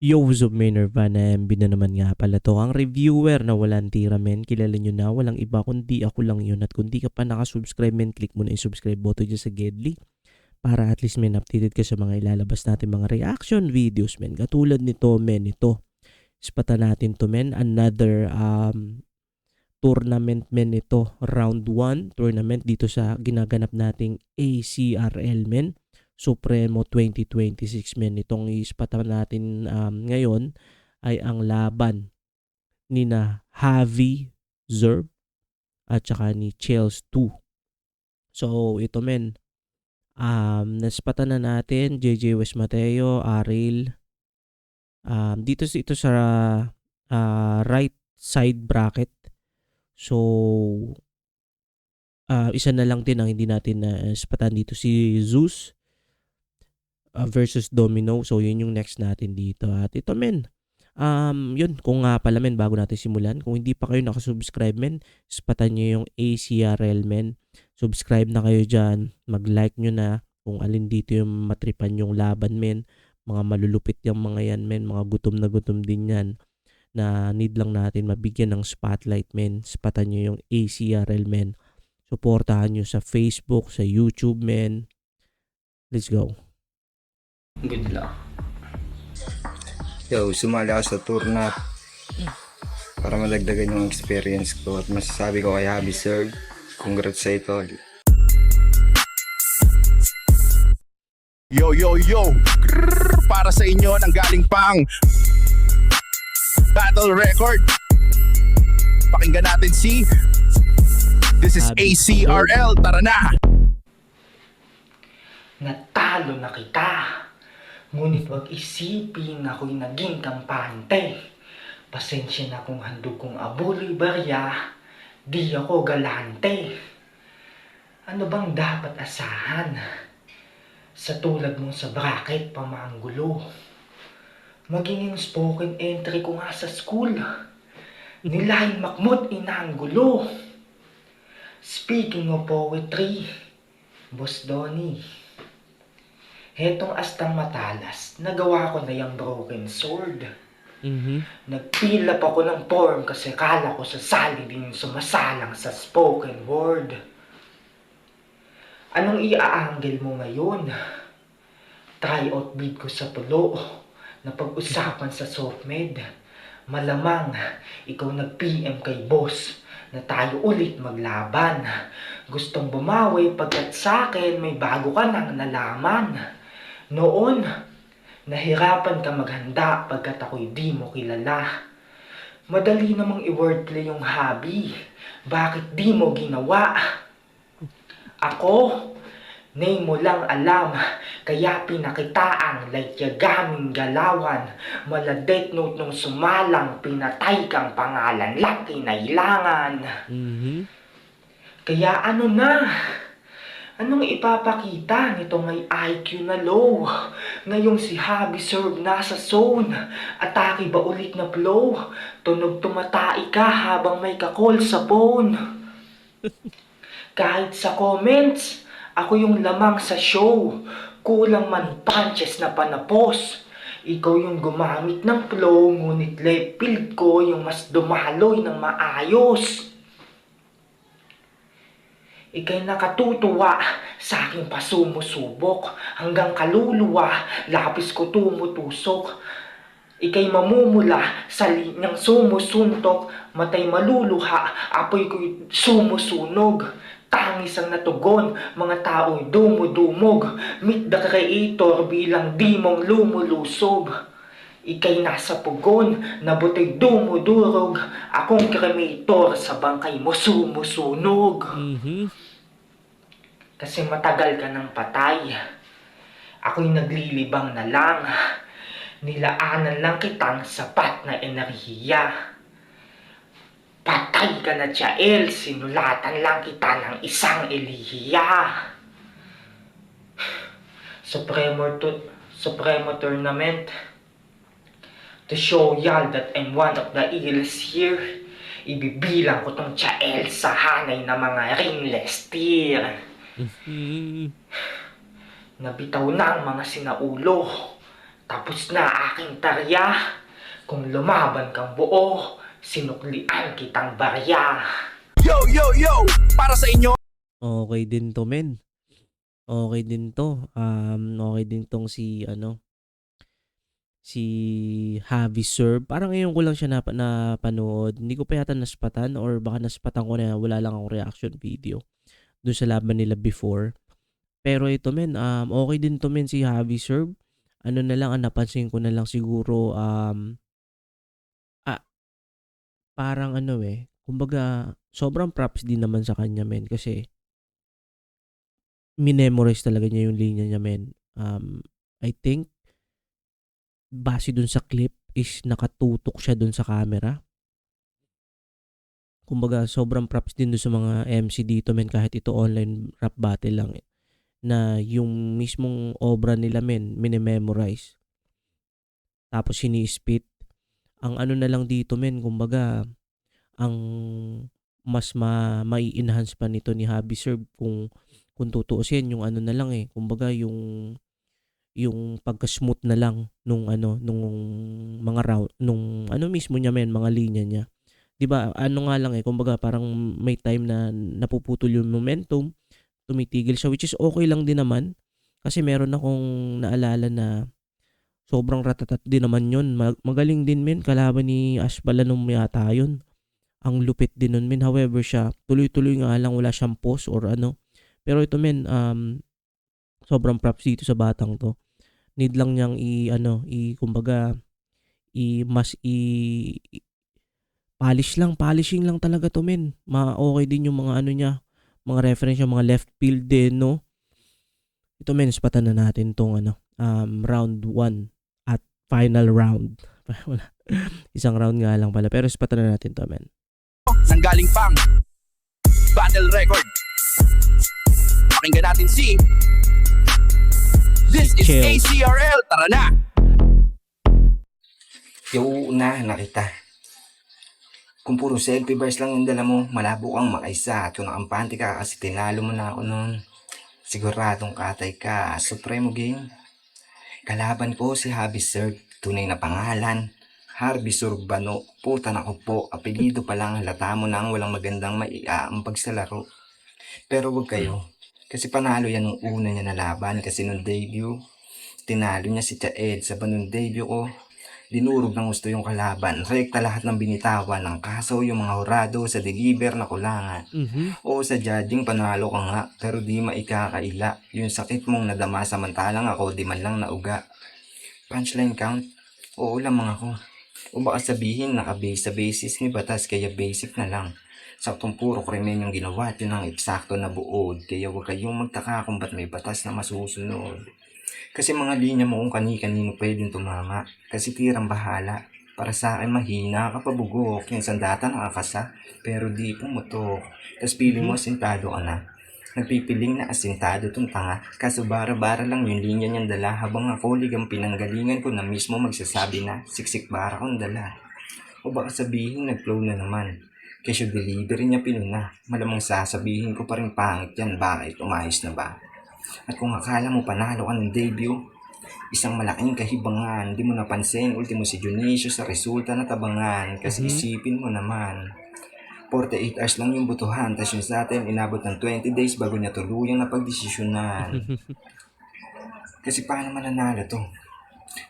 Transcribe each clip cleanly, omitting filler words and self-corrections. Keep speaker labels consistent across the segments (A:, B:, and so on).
A: Yo, what's up, may Nirvana MB na naman nga pala to. Ang reviewer na walang tira, men. Kilala nyo na, walang iba kundi ako lang yun. At kung di ka pa nakasubscribe, men, click mo na yung subscribe button dyan sa Gedli. Para at least, men, updated ka sa mga ilalabas natin mga reaction videos, men. Katulad nito, men, ito. Ispata natin to, men. Another tournament, men, ito. Round 1 tournament dito sa ginaganap nating ACRL, men. Supremo 2026, men. Itong ispatan natin ngayon ay ang laban ni na Javi Zerb at saka ni Chels 2. So ito, men, naspatan na natin JJ West Mateo, Aril. Ito sa right side bracket. So isa na lang din ang hindi natin naspatan dito, si Zeus versus Domino. So yun yung next natin dito. At ito, men, yun, kung nga pala, men, bago natin simulan, kung hindi pa kayo nakasubscribe, men, spatan nyo yung ACRL, men. Subscribe na kayo dyan, mag-like nyo na kung alin dito yung matripan yung laban, men. Mga malulupit yung mga yan, men. Mga gutom na gutom din yan na need lang natin mabigyan ng spotlight, men. Spatan nyo yung ACRL, men. Suportahan nyo sa Facebook, sa YouTube, men. Let's go.
B: Good luck.
C: Yo, sumali ako sa tour na para madagdagan yung experience ko at masasabi ko kay Javi Sir, congrats sa ito.
D: Yo, yo, yo! Grrr, para sa inyo nang galing pang Battle Record. Pakinggan natin si This is ACRL, tara na!
B: Natalo na kita. Ngunit wag isipin na ako'y naging kampante. Pasensya na kung handog kong abuloy barya, di ako galante. Ano bang dapat asahan? Sa tulad mong sa bracket pamanggulo. Maging yung spoken entry ko nga sa school. Nilahin makmut inanggulo. Speaking of poetry, Boss Donnie, hetong astang matalas, nagawa ko na yung broken sword. Nagpilap ako ng form kasi kala ko sasali din sumasalang sa spoken word. Anong iaanggel mo ngayon? Try out beat ko sa pulo na pag-usapan sa SOCMED. Malamang ikaw nag-PM kay boss na tayo ulit maglaban. Gustong bumawi pagkat sa'kin may bago ka nang nalaman. Noon, nahirapan ka maghanda pagkat ako'y di mo kilala. Madali namang i-wordplay yung hobby. Bakit di mo ginawa? Ako, name mo lang alam, kaya pinakitaang like yagaming galawan. Mala death note nung sumalang, pinatay kang pangalan lang kinailangan. Kaya ano na? Anong ipapakita nito may IQ na low? Ngayong si Javi Serb nasa zone. Atake ba ulit na flow? Tunog tumatai ka habang may kakol sa phone. Kahit sa comments, ako yung lamang sa show. Kulang man punches na panapos. Ikaw yung gumamit ng flow, ngunit left field ko yung mas dumaloy ng maayos. Ika'y nakatutuwa sa aking pasumusubok. Hanggang kaluluwa, lapis ko tumutusok. Ika'y mamumula sa linyang sumusuntok. Matay maluluha, apoy ko'y sumusunog. Tangis ang natugon, mga tao'y dumudumog. Meet the creator bilang dimong lumulusog. Ika'y nasa pugon, nabuto'y dumudurog. Akong cremator sa bangkay mo sumusunog. Kasi matagal ka ng patay. Ako'y naglilibang na lang. Nilaanan lang kitang sapat na enerhiya. Patay ka na, Jael. Sinulatan lang kita ng isang elihiya. Supremo Tournament. To show y'all that I'm one of the eels here. Ibibilang ko tong Jael sa hanay ng mga ringless steer. Nabitaw na ang mga sinaulo. Tapos na aking tarya. Kung lumaban kang buo, sinuklian kitang barya.
D: Yo, yo, yo! Para sa inyo,
A: Okay din 'to, men. Okay din 'to. Okay din 'tong si ano, si Javi Serb. Parang ngayon ko lang siya napanood. Hindi ko pa yata naspatan or baka naspatan ko na wala lang akong reaction video dun sa laban nila before. Pero ito, men, okay din 'to, men, si Javi Serb. Ano na lang, ang napansin ko na lang siguro, ah, parang ano, kumbaga sobrang props din naman sa kanya, men, kasi minemorize talaga niya yung linya niya, men. I think base dun sa clip is nakatutok siya dun sa camera. Kumbaga sobrang props din dun sa mga MC dito, men, kahit ito online rap battle lang, na yung mismong obra nila, men, minememorize. Tapos sini-spit. Ang ano na lang dito, men, kumbaga ang mas mai-enhance pa nito ni Javi Serb kung tutuusin yung ano na lang, kumbaga yung pagka-smooth na lang nung ano, nung mga round, nung ano mismo niya, men, mga linya niya. 'Di ba? Ano nga lang, kumbaga parang may time na napuputol yung momentum, tumitigil siya, which is okay lang din naman. Kasi meron akong naalala na sobrang ratatat din naman yun. Magaling din, men, kalaban ni Ash Balanom yata yun. Ang lupit din nun, men. However, siya tuloy-tuloy nga lang, wala siyang pause or ano. Pero ito, men, sobrang props dito sa batang to. Need lang niyang kumbaga polishing lang talaga to, men. Okay din yung mga ano niya, mga reference, yung mga left field din, no. Ito, men, spatan na natin tong round 1 at final round. Wala. Isang round nga lang pala, pero spatan na natin to, men.
D: nanggaling pang battle record. Pakinggan natin si This is
A: Chill.
D: ACRL. Tara na!
C: Yung unahan na kita. Kung puro selfie bars lang yung dala mo, malabo kang makaisa. At kung nakampante ka kasi tinalo mo na ako noon, siguradong katay ka. Supremo game. Kalaban ko si Javi Serb, tunay na pangalan. Harvey Surbano, puta na ko po, apelido pa lang, halata mo nang walang magandang maiaampag sa laro. Pero wag kayo, kasi panalo yan nung una niya na laban, kasi nung debut, tinalo niya si Chaed sa banong debut ko. Dinurog ng gusto yung kalaban, rekta lahat ng binitawan, ng kaso yung mga hurado sa deliver na kulangan. O sa judging panalo ka nga, pero di maikakaila, yung sakit mong nadama samantalang ako di man lang nauga. Punchline count, oo lamang ako. O baka sabihin nakabase sa basis ni batas kaya basic na lang. Saktong puro krimen yung ginawa at yun ang eksakto na buod. Kaya huwag kayong magtaka kung ba't may batas na masusunod. Kasi mga linya mo kung kani-kanino pwedeng tumama. Kasi tirang bahala. Para sa akin mahina ka pabugok. Yung sandata nakakasa pero di pumutok. Tapos pili mo asintado ka na. Nagpipiling na asintado tong tanga. Kaso bara-bara lang yung linya niyang dala. Habang ako ligang pinanggalingan ko na mismo magsasabi na siksik bara kong dala. O baka sabihin nag-flow na naman. Kesyo delivery niya pinuna. Malamang sasabihin ko pa rin pangit yan. Bakit? Umayos na ba? At kung akala mo panalo ka ng debut, isang malaking kahibangan. Di mo napansin, ultimo si Dionisio sa resulta na tabangan. Kasi isipin mo naman, 48 hours lang yung butuhan. Tapos yung sa atin, inabot ng 20 days bago niya tuluyang napagdesisyonan. Kasi paano mananalo to?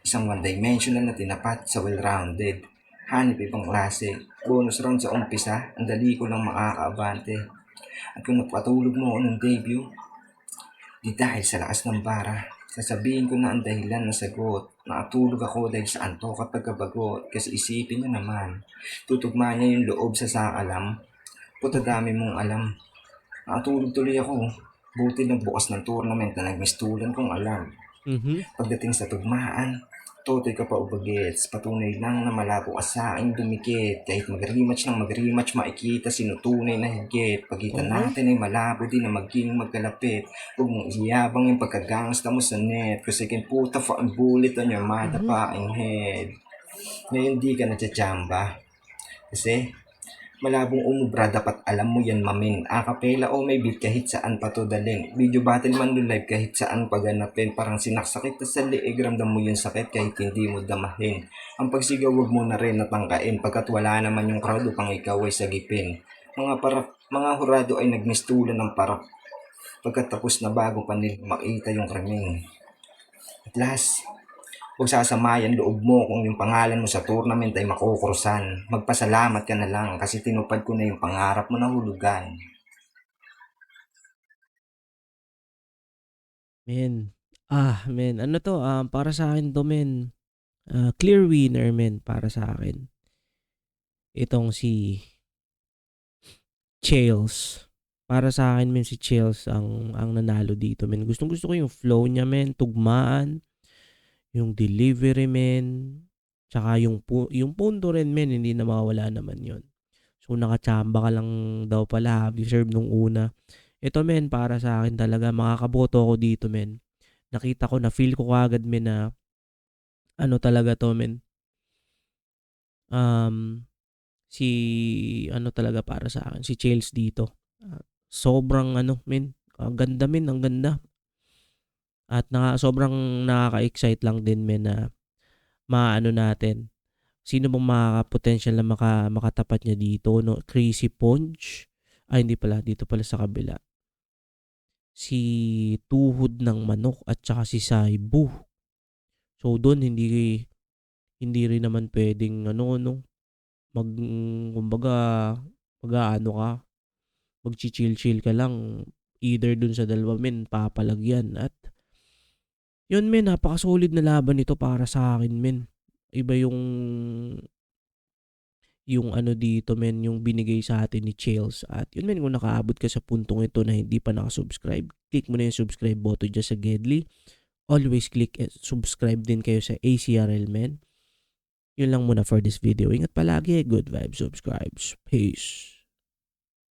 C: Isang one-dimensional na tinapat sa well-rounded. Hanip ibang klase. Bonus round sa umpisa, ang dali ko lang makakaabante. At kung napatulog mo ako ng debut, di dahil sa lakas ng bara, sasabihin ko na ang dahilan na sagot. Nakatulog ako dahil sa antok at pagkabagot. Kasi isipin niyo naman, tutugma niya yung loob sa sakalam. Puta dami mong alam. Nakatulog tuloy ako. Buti nagbukas ng tournament na nagmistulan kong alam. Pagdating sa tugmaan, totoy ka pa ubagets. Patunay lang na malabo ka sa aking dumikit. Kahit mag-rematch makikita sino tunay na higit. Pagitan natin ay malabo din na maging magkalapit. Huwag mong iyabang yung pagkagangsta mo sa net. Kasi can put a fucking bullet on your motherfucking head. Ngayon di ka natsachamba. Kasi Malabong umubra, dapat alam mo yan mamin. Akapela o may beat kahit saan pa to dalhin. Video battle man do live kahit saan paganapin. Parang sinaksakit na sa liig, ramdam mo yung sakit kahit hindi mo damahin. Ang pagsigaw wag mo na rin natangkain, pagkat wala naman yung crowd upang ikaw ay sagipin. Mga hurado ay nagmistulan ng parak, pagkatapos na bago pa nila makita yung krimeng. At last, huwag sasamayan loob mo kung yung pangalan mo sa tournament ay makukursan. Magpasalamat ka na lang kasi tinupad ko na yung pangarap mo na hulugan.
A: Men. Men. Ano to? Para sa akin to, men. Clear winner, men. Para sa akin. Itong si Chales. Para sa akin, men, si Chales ang nanalo dito, men. Gustong-gusto ko yung flow niya, men. Tugmaan. Yung delivery, men. Tsaka yung punto rin, men. Hindi na mawawala naman yon. So, nakachamba ka lang daw pala. Deserve nung una. Ito, men, para sa akin talaga. Makakaboto ako dito, men. Nakita ko, na-feel ko kagad, men, na ano talaga to, men. Si ano talaga para sa akin, si Chales dito. Sobrang ano, men. Ang ganda, men. Ang ganda. At sobrang nakaka-excite lang din, men, na maano natin. Sino bang makaka-potential na makatapat niya dito, no? Crazy Punch. Hindi pala. Dito pala sa kabila. Si Tuhod ng Manok at saka si Saibu. So, doon hindi rin naman pwedeng no, kumbaga, mag-aano ka, mag-chill ka lang, either dun sa dalawa, men, papalagyan. At yun, men, napaka-solid na laban nito para sa akin, men. Iba yung ano dito, men, yung binigay sa atin ni Chales. At yun, men, kung nakaabot ka sa puntong ito na hindi pa nakasubscribe, click mo na yung subscribe button dyan sa Gedli. Always click and subscribe din kayo sa ACRL, men. Yun lang muna for this video. Ingat palagi. Good vibes, subscribes. Peace.